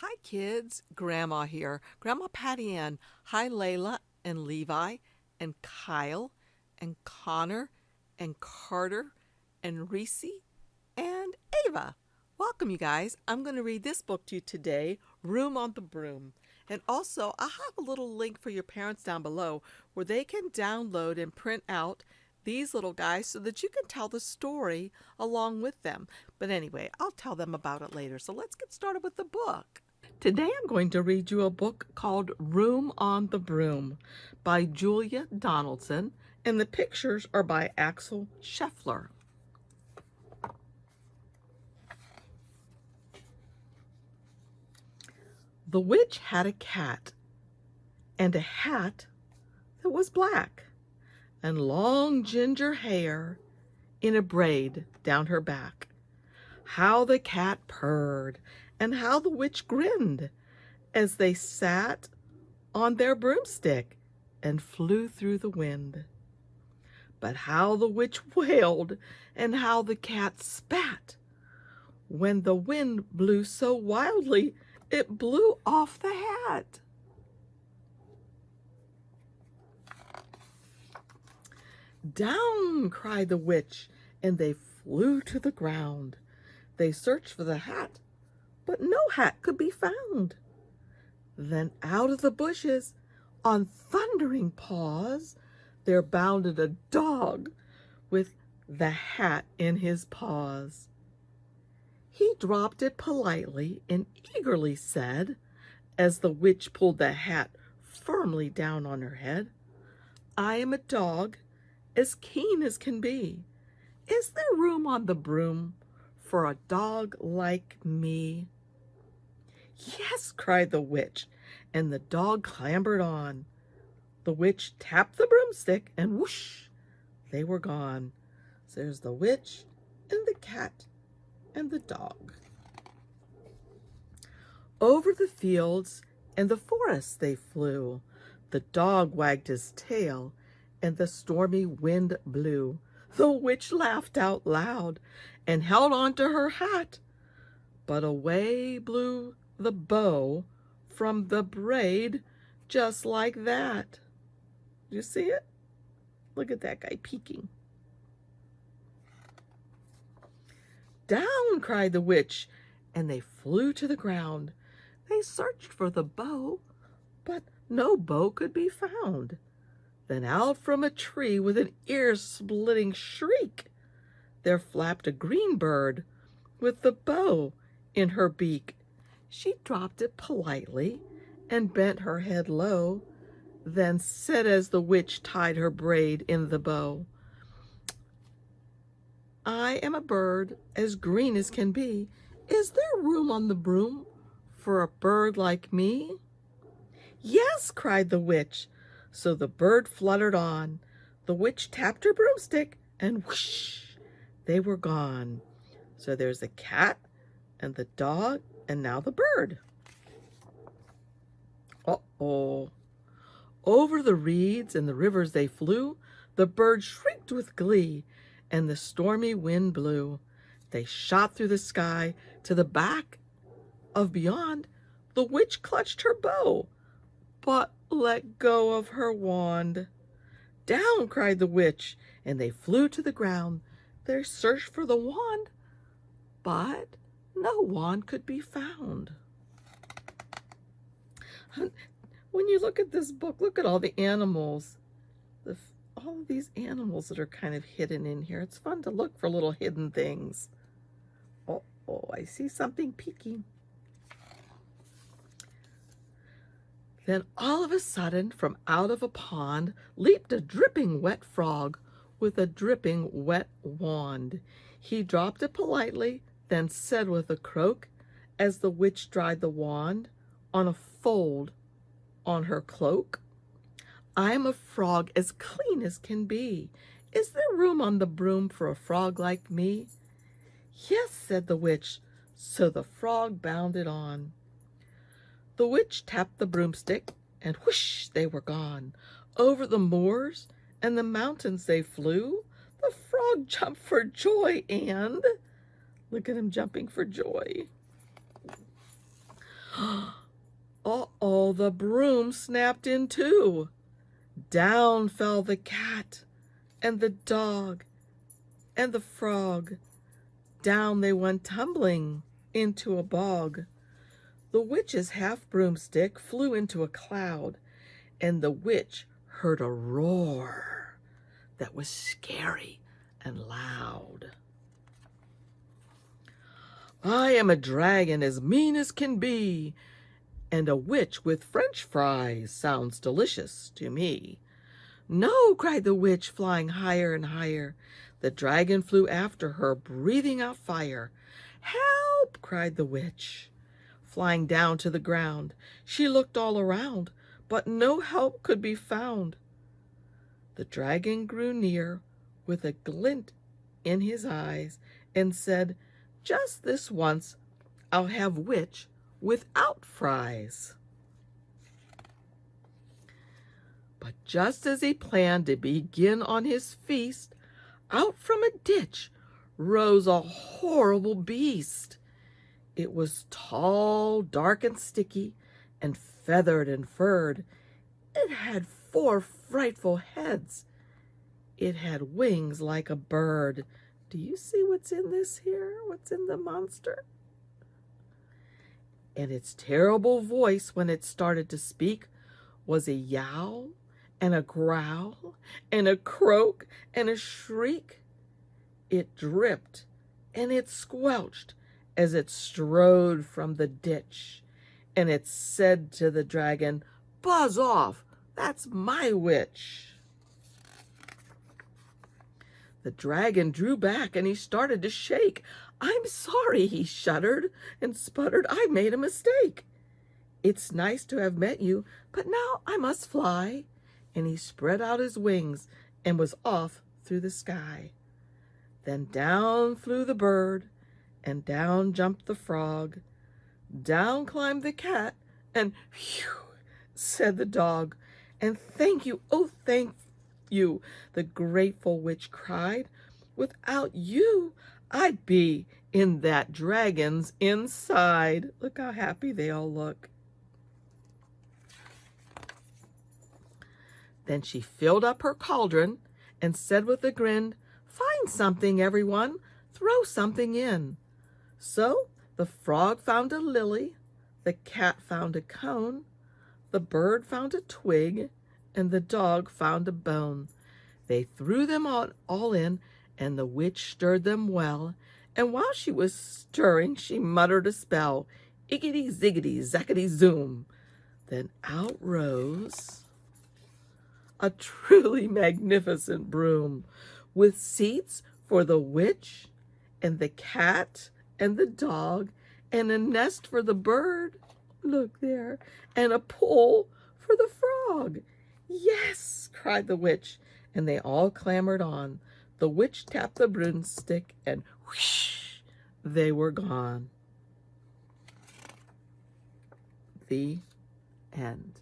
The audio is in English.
Hi kids, Grandma here. Grandma Patty Ann. Hi Layla and Levi and Kyle and Connor and Carter and Reese and Ava. Welcome you guys. I'm going to read this book to you today, Room on the Broom. And also, I'll have a little link for your parents down below where they can download and print out these little guys so that you can tell the story along with them. But anyway, I'll tell them about it later. So let's get started with the book. Today I'm going to read you a book called Room on the Broom by Julia Donaldson, and the pictures are by Axel Scheffler. The witch had a cat and a hat that was black and long ginger hair in a braid down her back. How the cat purred and how the witch grinned as they sat on their broomstick and flew through the wind. But how the witch wailed and how the cat spat when the wind blew so wildly it blew off the hat. Down, cried the witch, and they flew to the ground. They searched for the hat, but no hat could be found. Then out of the bushes, on thundering paws, there bounded a dog with the hat in his paws. He dropped it politely and eagerly said, as the witch pulled the hat firmly down on her head, "I am a dog, as keen as can be. Is there room on the broom for a dog like me?" "Yes," cried the witch, and the dog clambered on. The witch tapped the broomstick, and whoosh, they were gone. So there's the witch and the cat and the dog. Over the fields and the forests they flew. The dog wagged his tail, and the stormy wind blew. The witch laughed out loud and held on to her hat, but away blew the bow from the braid just like that. You see it? Look at that guy peeking. "Down!" cried the witch, and they flew to the ground. They searched for the bow, but no bow could be found. Then out from a tree with an ear-splitting shriek, there flapped a green bird with the bow in her beak. She dropped it politely and bent her head low, then said as the witch tied her braid in the bow, "I am a bird as green as can be. Is there room on the broom for a bird like me?" "Yes," cried the witch. So the bird fluttered on. The witch tapped her broomstick, and whoosh, they were gone. So there's the cat and the dog and now the bird. Uh-oh. Over the reeds and the rivers they flew. The bird shrieked with glee, and the stormy wind blew. They shot through the sky to the back of beyond. The witch clutched her bow, but let go of her wand. "Down!" cried the witch, and they flew to the ground. They searched for the wand, but no wand could be found. When you look at this book, look at all the animals. All of these animals that are kind of hidden in here. It's fun to look for little hidden things. Oh, I see something peeking. Then all of a sudden, from out of a pond, leaped a dripping wet frog with a dripping wet wand. He dropped it politely, then said with a croak, as the witch dried the wand on a fold on her cloak, "I am a frog as clean as can be. Is there room on the broom for a frog like me?" "Yes," said the witch. So the frog bounded on. The witch tapped the broomstick, and whoosh, they were gone. Over the moors and the mountains they flew. The frog jumped for joy, and look at him jumping for joy. Well, the broom snapped in two. Down fell the cat and the dog and the frog. Down they went tumbling into a bog. The witch's half broomstick flew into a cloud, and the witch heard a roar that was scary and loud. I am a dragon as mean as can be, and a witch with French fries sounds delicious to me. No, cried the witch, flying higher and higher. The dragon flew after her, breathing out fire. Help, cried the witch, flying down to the ground. She looked all around, but no help could be found. The dragon grew near with a glint in his eyes and said, just this once I'll have witch without fries. But just as he planned to begin on his feast, out from a ditch rose a horrible beast. It was tall, dark and sticky, and feathered and furred. It had 4 frightful heads. It had wings like a bird. Do you see what's in this here? What's in the monster? And its terrible voice, when it started to speak, was a yowl and a growl and a croak and a shriek. It dripped and it squelched as it strode from the ditch, and it said to the dragon, buzz off, that's my witch. The dragon drew back and he started to shake. I'm sorry, he shuddered and sputtered. I made a mistake. It's nice to have met you, but now I must fly. And he spread out his wings and was off through the sky. Then down flew the bird, and down jumped the frog. Down climbed the cat, and phew, said the dog. And thank you, oh thank you, the grateful witch cried. Without you, I'd be in that dragon's inside. Look how happy they all look. Then she filled up her cauldron and said with a grin, find something, everyone, throw something in. So the frog found a lily, the cat found a cone, the bird found a twig, and the dog found a bone. They threw them all in, and the witch stirred them well, and while she was stirring, she muttered a spell, iggity ziggity zackety zoom. Then out rose a truly magnificent broom, with seats for the witch and the cat and the dog, and a nest for the bird, look there, and a pole for the frog. Yes, cried the witch, and they all clambered on. The witch tapped the broomstick, and whoosh, they were gone. The end.